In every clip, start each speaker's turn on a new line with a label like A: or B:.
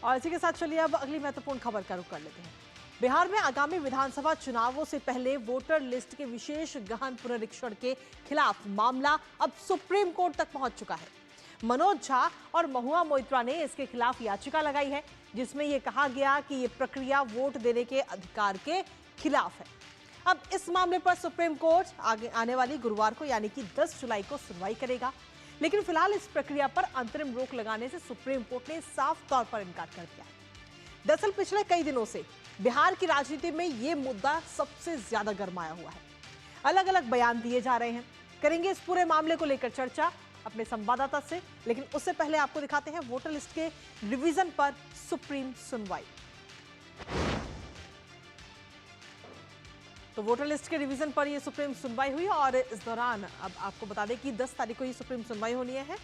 A: और इसी के साथ चलिए अब अगली महत्वपूर्ण खबर का रुख कर लेते हैं। बिहार में आगामी विधानसभा चुनावों से पहले वोटर लिस्ट के विशेष गहन पुनरीक्षण के खिलाफ मामला अब सुप्रीम कोर्ट तक पहुंच चुका है। मनोज झा और महुआ मोइत्रा ने इसके खिलाफ याचिका लगाई है, जिसमें यह कहा गया कि यह प्रक्रिया वोट देने के अधिकार के खिलाफ है। अब इस मामले पर सुप्रीम कोर्ट आगे आने वाली गुरुवार को यानी कि 10 जुलाई को सुनवाई करेगा, लेकिन फिलहाल इस प्रक्रिया पर अंतरिम रोक लगाने से सुप्रीम कोर्ट ने साफ तौर पर इनकार कर दिया है। दरअसल पिछले कई दिनों से बिहार की राजनीति में यह मुद्दा सबसे ज्यादा गरमाया हुआ है। अलग अलग बयान दिए जा रहे हैं। करेंगे इस पूरे मामले को लेकर चर्चा अपने संवाददाता से, लेकिन उससे पहले आपको दिखाते हैं वोटर लिस्ट के रिवीजन पर सुप्रीम सुनवाई। तो वोटर लिस्ट के रिवीजन पर यह सुप्रीम सुनवाई हुई और इस दौरान अब आपको बता दें कि 10 तारीख को ये सुप्रीम सुनवाई होनी है।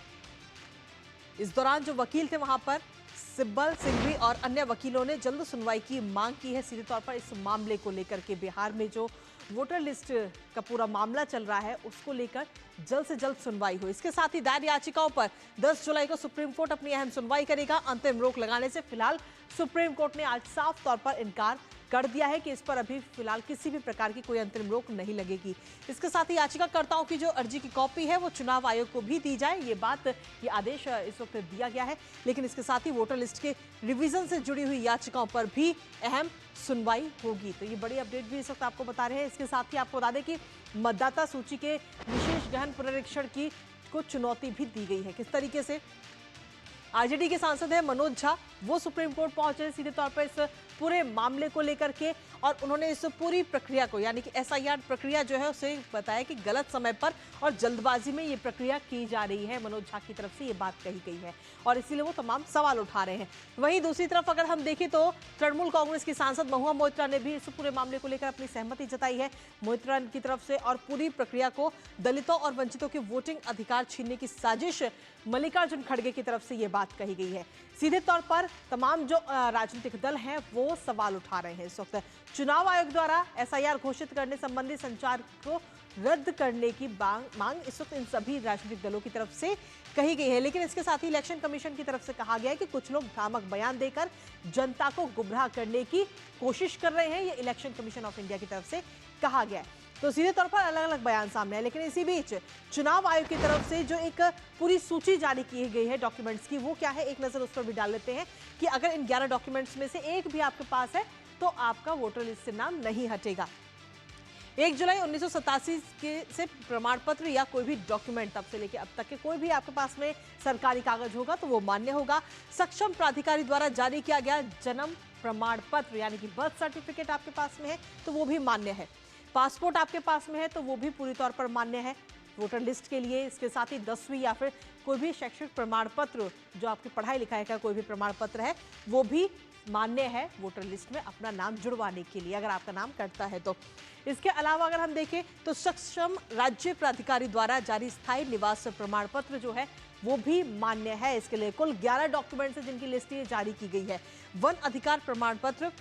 A: इस दौरान जो वकील थे वहां पर सिब्बल सिंघवी और अन्य वकीलों ने जल्द सुनवाई की मांग की है। सीधे तौर पर इस मामले को लेकर के बिहार में जो वोटर लिस्ट का पूरा मामला चल रहा है उसको लेकर जल्द से जल्द सुनवाई हो। इसके साथ ही दायर याचिकाओं पर 10 जुलाई को सुप्रीम कोर्ट अपनी अहम सुनवाई करेगा। अंतरिम रोक लगाने से फिलहाल सुप्रीम कोर्ट ने आज साफ तौर पर इनकार कर दिया है कि इस पर अभी फिलहाल किसी भी प्रकार की कोई अंतरिम रोक नहीं लगेगी। इसके साथ ही याचिकाकर्ताओं की जो अर्जी की कॉपी है वो चुनाव आयोग को भी दी जाए, ये आदेश इस वक्त दिया गया है। लेकिन इसके साथ ही वोटर लिस्ट के रिवीजन से जुड़ी हुई याचिकाओं पर भी अहम सुनवाई होगी। तो ये बड़ी अपडेट भी इस वक्त आपको बता रहे हैं। इसके साथ ही आपको बता दें कि मतदाता सूची के विशेष गहन पुनरीक्षण की को चुनौती भी दी गई है। किस तरीके से आरजेडी के सांसद है मनोज झा, वो सुप्रीम कोर्ट पहुंचे सीधे तौर पर इस पूरे मामले को लेकर के, और उन्होंने इस पूरी प्रक्रिया को यानी कि एसआईआर प्रक्रिया जो है उसे बताया कि गलत समय पर और जल्दबाजी में ये प्रक्रिया की जा रही है। मनोज झा की तरफ से ये बात कही गई है और इसीलिए वो तमाम सवाल उठा रहे हैं। वहीं दूसरी तरफ अगर हम देखें तो तृणमूल कांग्रेस की सांसद महुआ मोइत्रा ने भी इस पूरे मामले को लेकर अपनी सहमति जताई है। मोइत्रा की तरफ से और पूरी प्रक्रिया को दलितों और वंचितों के वोटिंग अधिकार छीनने की साजिश मल्लिकार्जुन खड़गे की तरफ से ये बात कही गई है। सीधे तौर पर तमाम जो राजनीतिक दल हैं वो सवाल उठा रहे हैं। इस वक्त चुनाव आयोग द्वारा एसआईआर घोषित करने संबंधी संचार को रद्द करने की मांग इस वक्त इन सभी राजनीतिक दलों की तरफ से कही गई है। लेकिन इसके साथ ही इलेक्शन कमीशन की तरफ से कहा गया है कि कुछ लोग भ्रामक बयान देकर जनता को गुमराह करने की कोशिश कर रहे हैं। ये इलेक्शन कमीशन ऑफ इंडिया की तरफ से कहा गया है। तो सीधे तौर पर अलग अलग बयान सामने आए। लेकिन इसी बीच चुनाव आयोग की तरफ से जो एक पूरी सूची जारी की गई है डॉक्यूमेंट्स की, वो क्या है एक नजर उस पर भी डाल लेते हैं कि अगर इन 11 डॉक्यूमेंट्स में से एक भी आपके पास है तो आपका वोटर लिस्ट से नाम नहीं हटेगा। 1 जुलाई 1987 से प्रमाण पत्र या कोई भी डॉक्यूमेंट तब से लेकर अब तक के कोई भी आपके पास में सरकारी कागज होगा तो वो मान्य होगा। सक्षम प्राधिकारी द्वारा जारी किया गया जन्म प्रमाण पत्र यानी कि बर्थ सर्टिफिकेट आपके पास में है तो वो भी मान्य है। पासपोर्ट आपके पास में है तो वो भी पूरी तौर पर मान्य है वोटर लिस्ट के लिए। इसके साथ ही 10वीं या फिर कोई भी शैक्षणिक प्रमाण पत्र जो आपकी पढ़ाई लिखाई का कोई भी प्रमाण पत्र है वो भी मान्य है वोटर लिस्ट में अपना नाम जुड़वाने के लिए, अगर आपका नाम कटता है तो। इसके अलावा अगर हम देखें तो सक्षम राज्य प्राधिकारी द्वारा जारी स्थायी निवास प्रमाण पत्र जो है वो भी मान्य है। इसके लिए कुल 11 डॉक्यूमेंट्स हैं जिनकी लिस्ट जारी की गई है। वन अधिकार प्रमाण पत्र,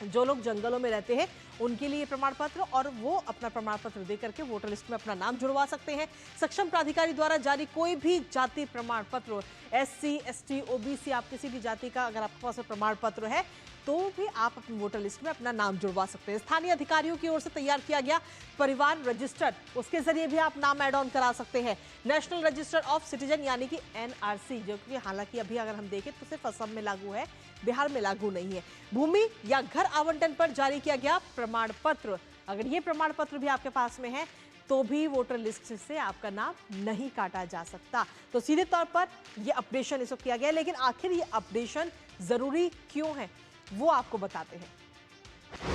A: जो लोग जंगलों में रहते हैं उनके लिए प्रमाण पत्र, और वो अपना प्रमाण पत्र देकर के वोटर लिस्ट में अपना नाम जुड़वा सकते हैं। सक्षम प्राधिकारी द्वारा जारी कोई भी जाति प्रमाण पत्र, SC, ST, OBC, आप किसी भी जाति का अगर आपके पास प्रमाण पत्र है तो भी आप अपनी वोटर लिस्ट में अपना नाम जुड़वा सकते हैं। स्थानीय अधिकारियों की ओर से तैयार किया गया परिवार रजिस्टर, उसके जरिए भी आप नाम ऐड ऑन करा सकते हैं। नेशनल रजिस्टर ऑफ सिटीजन यानी कि NRC, जो कि हालांकि अभी अगर हम देखें तो सिर्फ असम में लागू है, बिहार में लागू नहीं है। भूमि या घर आवंटन पर जारी किया गया प्रमाण पत्र, अगर ये प्रमाण पत्र भी आपके पास में है तो भी वोटर लिस्ट से आपका नाम नहीं काटा जा सकता। तो सीधे तौर पर यह अपडेशन इस वक्त किया गया। लेकिन आखिर ये अपडेशन जरूरी क्यों है वो आपको बताते हैं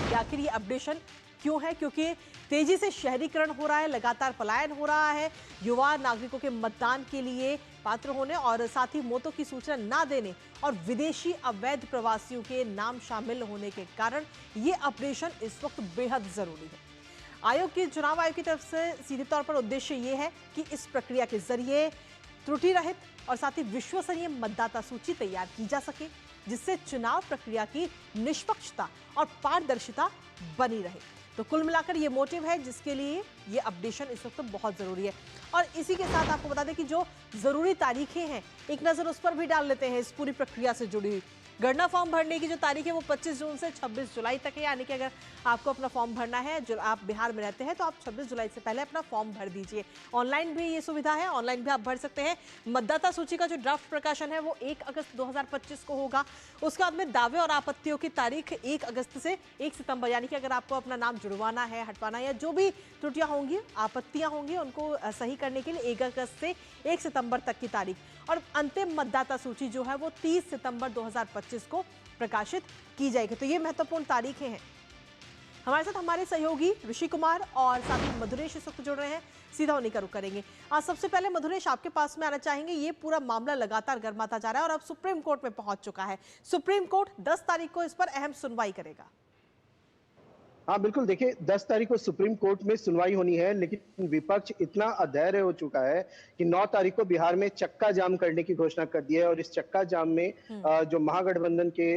A: कि आखिर ये अपडेशन क्यों है, क्योंकि तेजी से शहरीकरण हो रहा है, लगातार पलायन हो रहा है। युवा नागरिकों के मतदान के लिए पात्र होने और साथ ही मौतों की सूचना ना देने और विदेशी अवैध प्रवासियों के नाम शामिल होने के कारण ये अपडेशन इस वक्त बेहद जरूरी है। चुनाव आयोग की तरफ से सीधे तौर पर उद्देश्य ये है कि इस प्रक्रिया के जरिए त्रुटि रहित और साथ ही विश्वसनीय मतदाता सूची तैयार की जा सके, जिससे चुनाव प्रक्रिया की निष्पक्षता और पारदर्शिता बनी रहे। तो कुल मिलाकर ये मोटिव है जिसके लिए ये अपडेशन इस वक्त बहुत जरूरी है। और इसी के साथ आपको बता दें कि जो जरूरी तारीखें हैं एक नजर उस पर भी डाल लेते हैं इस पूरी प्रक्रिया से जुड़ी हुई। गणना फॉर्म भरने की जो तारीख है वो 25 जून से 26 जुलाई तक है, यानी कि अगर आपको अपना फॉर्म भरना है, जो आप बिहार में रहते हैं, तो आप 26 जुलाई से पहले अपना फॉर्म भर दीजिए। ऑनलाइन भी ये सुविधा है, ऑनलाइन भी आप भर सकते हैं। मतदाता सूची का जो ड्राफ्ट प्रकाशन है वो 1 अगस्त 2025 को होगा। उसके बाद में दावे और आपत्तियों की तारीख 1 अगस्त से 1 सितंबर, यानी कि अगर आपको अपना नाम जुड़वाना है, हटवाना है, या जो भी त्रुटियां होंगी, आपत्तियां होंगी, उनको सही करने के लिए 1 अगस्त से 1 सितंबर तक की तारीख। और अंतिम मतदाता सूची जो है वो 30 सितंबर 2025 को प्रकाशित की जाएगी। तो ये महत्वपूर्ण तारीखें हैं। हमारे साथ हमारे सहयोगी ऋषि कुमार और साथ ही मधुरेश इस वक्त जुड़ रहे हैं, सीधा उन्हीं का रुख करेंगे। आज सबसे पहले मधुरेश, आपके पास में आना चाहेंगे। ये पूरा मामला लगातार गर्माता जा रहा है और अब सुप्रीम कोर्ट में पहुंच चुका है। सुप्रीम कोर्ट 10 तारीख को इस पर अहम सुनवाई करेगा।
B: हाँ बिल्कुल, देखिए 10 तारीख को सुप्रीम कोर्ट में सुनवाई होनी है, लेकिन विपक्ष इतना अधैर्य हो चुका है कि 9 तारीख को बिहार में चक्का जाम करने की घोषणा कर दी है। और इस चक्का जाम में जो महागठबंधन के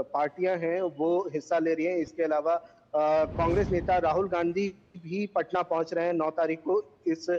B: पार्टियां हैं वो हिस्सा ले रही हैं। इसके अलावा कांग्रेस नेता राहुल गांधी भी पटना पहुंच रहे हैं 9 तारीख को इस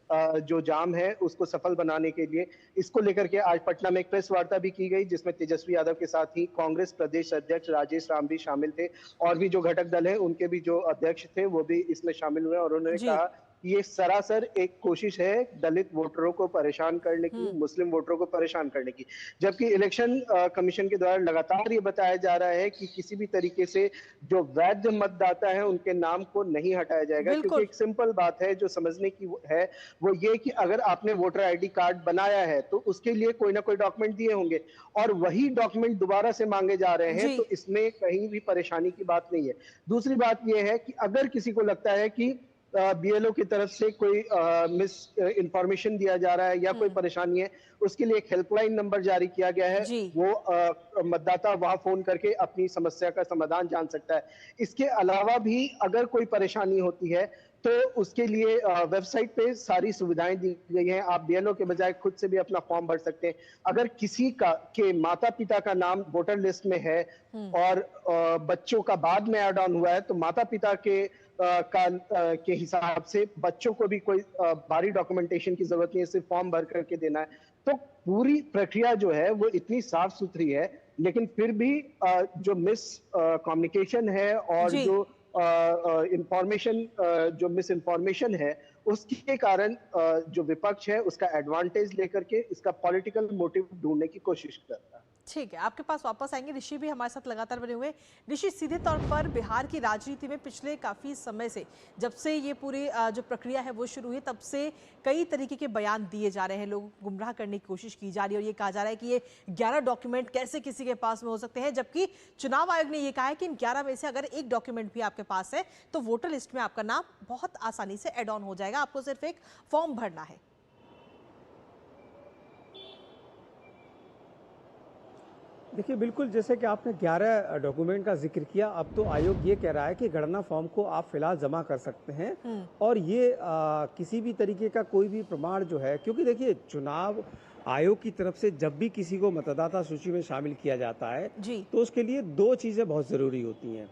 B: जो जाम है उसको सफल बनाने के लिए। इसको लेकर के आज पटना में एक प्रेस वार्ता भी की गई, जिसमें तेजस्वी यादव के साथ ही कांग्रेस प्रदेश अध्यक्ष राजेश राम भी शामिल थे और भी जो घटक दल है उनके भी जो अध्यक्ष थे वो भी इसमें शामिल हुए। और उन्होंने कहा ये सरासर एक कोशिश है दलित वोटरों को परेशान करने की, मुस्लिम वोटरों को परेशान करने की। जबकि इलेक्शन कमीशन के द्वारा लगातार ये बताया जा रहा है कि किसी भी तरीके से जो वैध मतदाता है उनके नाम को नहीं हटाया जाएगा, क्योंकि एक सिंपल बात है जो समझने की है, वो ये कि अगर आपने वोटर आईडी कार्ड बनाया है तो उसके लिए कोई ना कोई डॉक्यूमेंट दिए होंगे और वही डॉक्यूमेंट दोबारा से मांगे जा रहे हैं, तो इसमें कहीं भी परेशानी की बात नहीं है। दूसरी बात यह है कि अगर किसी को लगता है कि बीएलओ की तरफ से कोई मिस इंफॉर्मेशन दिया जा रहा है या कोई परेशानी है, उसके लिए एक हेल्पलाइन नंबर जारी किया गया है। वो मतदाता वहां फोन करके अपनी समस्या का समाधान जान सकता है। इसके अलावा भी अगर कोई परेशानी होती है तो उसके लिए वेबसाइट पे सारी सुविधाएं दी गई हैं। आप बीएलओ के बजाय खुद से भी अपना फॉर्म भर सकते हैं। अगर किसी के माता पिता का नाम वोटर लिस्ट में है और बच्चों का बाद में ऐड ऑन हुआ है, तो माता पिता के हिसाब से बच्चों को भी कोई भारी डॉक्यूमेंटेशन की जरूरत नहीं है, सिर्फ फॉर्म भर करके देना है। तो पूरी प्रक्रिया जो है वो इतनी साफ सुथरी है, लेकिन फिर भी जो मिस कम्युनिकेशन है और जो इंफॉर्मेशन जो मिस इन्फॉर्मेशन है उसके कारण जो विपक्ष है उसका एडवांटेज लेकर के इसका पॉलिटिकल मोटिव ढूंढने की कोशिश कर रहा है।
A: ठीक है, आपके पास वापस आएंगे। ऋषि भी हमारे साथ लगातार बने हुए। ऋषि, सीधे तौर पर बिहार की राजनीति में पिछले काफ़ी समय से, जब से ये पूरी जो प्रक्रिया है वो शुरू हुई, तब से कई तरीके के बयान दिए जा रहे हैं, लोगों को गुमराह करने की कोशिश की जा रही है और ये कहा जा रहा है कि ये 11 डॉक्यूमेंट कैसे किसी के पास में हो सकते हैं, जबकि चुनाव आयोग ने ये कहा है कि इन 11 में से अगर एक डॉक्यूमेंट भी आपके पास है तो वोटर लिस्ट में आपका नाम बहुत आसानी से एड ऑन हो जाएगा, आपको सिर्फ एक फॉर्म भरना है।
C: देखिए, बिल्कुल जैसे कि आपने 11 डॉक्यूमेंट का जिक्र किया, अब तो आयोग ये कह रहा है कि गणना फॉर्म को आप फिलहाल जमा कर सकते हैं और ये किसी भी तरीके का कोई भी प्रमाण जो है, क्योंकि देखिए चुनाव आयोग की तरफ से जब भी किसी को मतदाता सूची में शामिल किया जाता है तो उसके लिए 2 चीजें बहुत जरूरी होती हैं।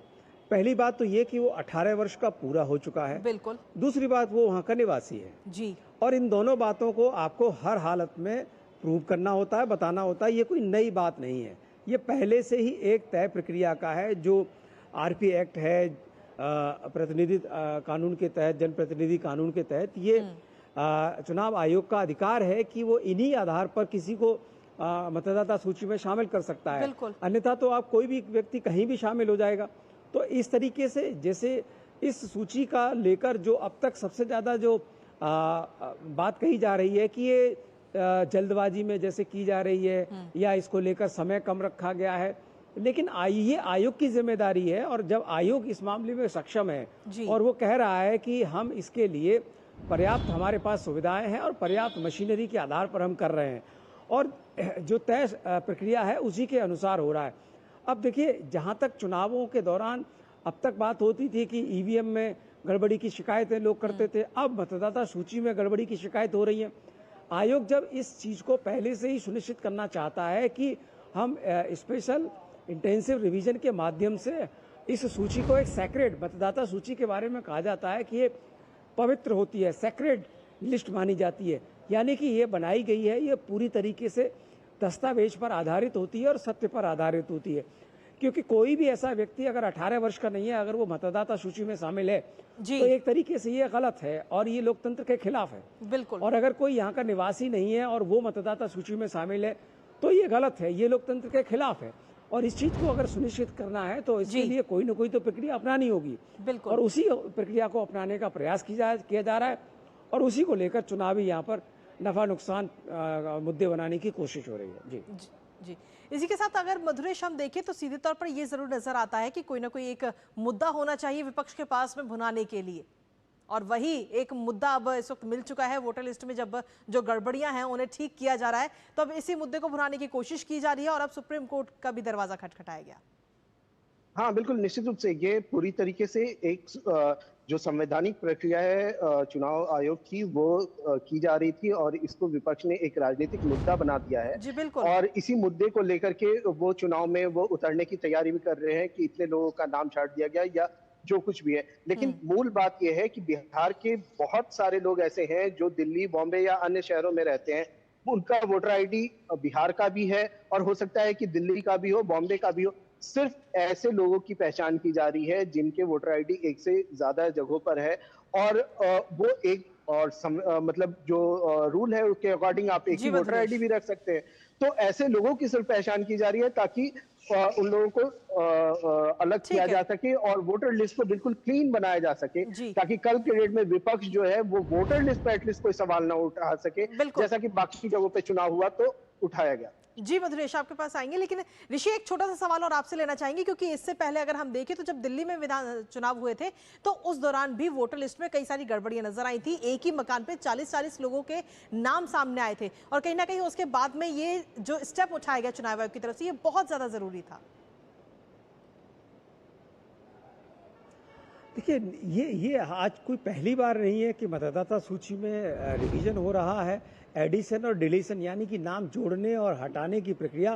C: पहली बात तो ये कि वो 18 वर्ष का पूरा हो चुका है, बिल्कुल। दूसरी बात वो वहाँ का निवासी है जी, और इन दोनों बातों को आपको हर हालत में प्रूव करना होता है, बताना होता है। ये कोई नई बात नहीं है, ये पहले से ही एक तय प्रक्रिया का है। जो आरपी एक्ट है, प्रतिनिधि कानून के तहत, जनप्रतिनिधि कानून के तहत ये चुनाव आयोग का अधिकार है कि वो इन्हीं आधार पर किसी को मतदाता सूची में शामिल कर सकता है, अन्यथा तो आप कोई भी व्यक्ति कहीं भी शामिल हो जाएगा। तो इस तरीके से जैसे इस सूची का लेकर जो अब तक सबसे ज्यादा जो बात कही जा रही है कि ये जल्दबाजी में जैसे की जा रही है या इसको लेकर समय कम रखा गया है, लेकिन ये आयोग की जिम्मेदारी है। और जब आयोग इस मामले में सक्षम है और वो कह रहा है कि हम इसके लिए पर्याप्त हमारे पास सुविधाएं हैं और पर्याप्त मशीनरी के आधार पर हम कर रहे हैं और जो तय प्रक्रिया है उसी के अनुसार हो रहा है। अब देखिए, जहाँ तक चुनावों के दौरान अब तक बात होती थी कि ईवीएम में गड़बड़ी की शिकायतें लोग करते थे, अब मतदाता सूची में गड़बड़ी की शिकायत हो रही है। आयोग जब इस चीज को पहले से ही सुनिश्चित करना चाहता है कि हम स्पेशल इंटेंसिव रिवीजन के माध्यम से इस सूची को एक सैक्रेड, मतदाता सूची के बारे में कहा जाता है कि ये पवित्र होती है, सैक्रेड लिस्ट मानी जाती है, यानी कि ये बनाई गई है, ये पूरी तरीके से दस्तावेज पर आधारित होती है और सत्य पर आधारित होती है। क्योंकि कोई भी ऐसा व्यक्ति अगर 18 वर्ष का नहीं है, अगर वो मतदाता सूची में शामिल है,
A: जी।
C: तो एक तरीके से ये गलत है और ये लोकतंत्र के खिलाफ है।
A: बिल्कुल।
C: और अगर कोई यहाँ का निवासी नहीं है और वो मतदाता सूची में शामिल है, तो ये गलत है, ये लोकतंत्र के खिलाफ है। और इस चीज को अगर सुनिश्चित करना है तो इसके लिए कोई ना कोई तो प्रक्रिया अपनानी होगी।
A: बिल्कुल।
C: और उसी प्रक्रिया को अपनाने का प्रयास किया जा रहा है और उसी को लेकर चुनावी यहाँ पर नफा नुकसान मुद्दे बनाने की कोशिश हो रही है। जी
A: जी। इसी के साथ अगर मधुरेश हम देखें तो सीधे तौर पर ये जरूर नजर आता है कि कोई ना कोई एक मुद्दा होना चाहिए विपक्ष के पास में भुनाने के लिए, और वही एक मुद्दा अब इस वक्त मिल चुका है। वोटर लिस्ट में जब जो गड़बड़ियां हैं उन्हें ठीक किया जा रहा है, तो अब इसी मुद्दे को भुनाने की कोशिश की जा रही है और अब सुप्रीम कोर्ट का भी दरवाजा खटखटाया गया।
B: हाँ, बिल्कुल निश्चित रूप से ये पूरी तरीके से एक जो संवैधानिक प्रक्रिया है चुनाव आयोग की, वो की जा रही थी और इसको विपक्ष ने एक राजनीतिक मुद्दा बना दिया है।
A: जी बिल्कुल।
B: और इसी मुद्दे को लेकर के वो चुनाव में वो उतरने की तैयारी भी कर रहे हैं कि इतने लोगों का नाम छाट दिया गया या जो कुछ भी है। लेकिन मूल बात यह है कि बिहार के बहुत सारे लोग ऐसे हैं जो दिल्ली, बॉम्बे या अन्य शहरों में रहते हैं, उनका वोटर आईडी बिहार का भी है और हो सकता है कि दिल्ली का भी हो, बॉम्बे का भी हो। सिर्फ ऐसे लोगों की पहचान की जा रही है जिनके वोटर आईडी एक से ज्यादा जगहों पर है और वो एक और मतलब जो रूल है उसके अकॉर्डिंग आप एक ही वोटर आईडी भी रख सकते हैं। तो ऐसे लोगों की सिर्फ पहचान की जा रही है ताकि उन लोगों को अलग किया जा सके और वोटर लिस्ट को बिल्कुल क्लीन बनाया जा सके, ताकि कल के डेट में विपक्ष जो है वो वोटर लिस्ट पर एटलीस्ट कोई सवाल ना उठा सके, जैसा कि बाकी जगहों पे चुनाव हुआ तो उठाया गया।
A: जी मधुरेश, आपके पास आएंगे, लेकिन ऋषि एक छोटा सा सवाल और आपसे लेना चाहेंगे, क्योंकि इससे पहले अगर हम देखें तो जब दिल्ली में विधान चुनाव हुए थे तो उस दौरान भी वोटर लिस्ट में कई सारी गड़बड़ियां नजर आई थी। एक ही मकान पे 40-40 लोगों के नाम सामने आए थे और कहीं ना कहीं उसके बाद में ये जो स्टेप उठाया गया चुनाव आयोग की तरफ से, ये बहुत ज्यादा जरूरी था।
C: देखिए, ये आज कोई पहली बार नहीं है कि मतदाता सूची में रिवीजन हो रहा है। एडिशन और डिलीशन यानी कि नाम जोड़ने और हटाने की प्रक्रिया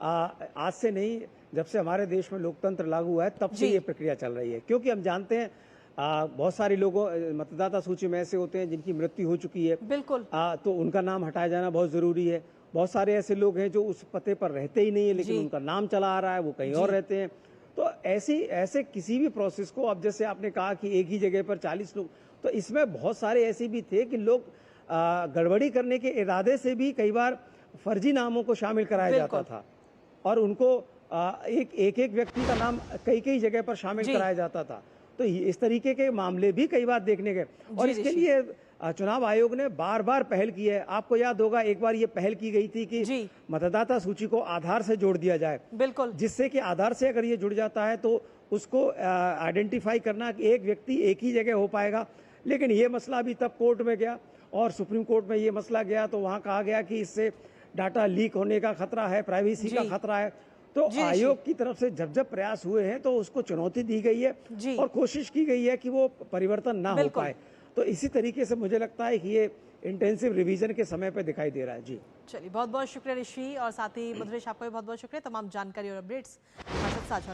C: आज से नहीं, जब से हमारे देश में लोकतंत्र लागू हुआ है तब से ये प्रक्रिया चल रही है। क्योंकि हम जानते हैं बहुत सारे लोगों मतदाता सूची में ऐसे होते हैं जिनकी मृत्यु हो चुकी है,
A: बिल्कुल,
C: तो उनका नाम हटाया जाना बहुत जरूरी है। बहुत सारे ऐसे लोग हैं जो उस पते पर रहते ही नहीं है लेकिन उनका नाम चला आ रहा है, वो कहीं और रहते हैं। तो ऐसे किसी भी प्रोसेस को, अब जैसे आपने कहा कि एक ही जगह पर 40 लोग, तो इसमें बहुत सारे ऐसे भी थे कि लोग गड़बड़ी करने के इरादे से भी कई बार फर्जी नामों को शामिल कराया जाता था और उनको एक व्यक्ति का नाम कई जगह पर शामिल कराया जाता था। तो इस तरीके के मामले भी कई बार देखने गए और इसके लिए चुनाव आयोग ने बार बार पहल की है। आपको याद होगा एक बार ये पहल की गई थी कि मतदाता सूची को आधार से जोड़ दिया जाए, बिल्कुल, जिससे कि आधार से अगर ये जुड़ जाता है तो उसको आइडेंटिफाई करना कि एक व्यक्ति एक ही जगह हो पाएगा। लेकिन ये मसला भी तब कोर्ट में गया और सुप्रीम कोर्ट में ये मसला गया तो वहाँ कहा गया कि इससे डाटा लीक होने का खतरा है, प्राइवेसी का खतरा है। तो आयोग की तरफ से जब प्रयास हुए हैं तो उसको चुनौती दी गई है और कोशिश की गई है कि वो परिवर्तन ना हो पाए। तो इसी तरीके से मुझे लगता है कि ये इंटेंसिव रिवीजन के समय पे दिखाई दे रहा है। जी
A: चलिए, बहुत बहुत शुक्रिया ऋषि और साथ ही मधुरेश, आपका भी बहुत बहुत शुक्रिया तमाम जानकारी और अपडेट्स हमारे साथ साझा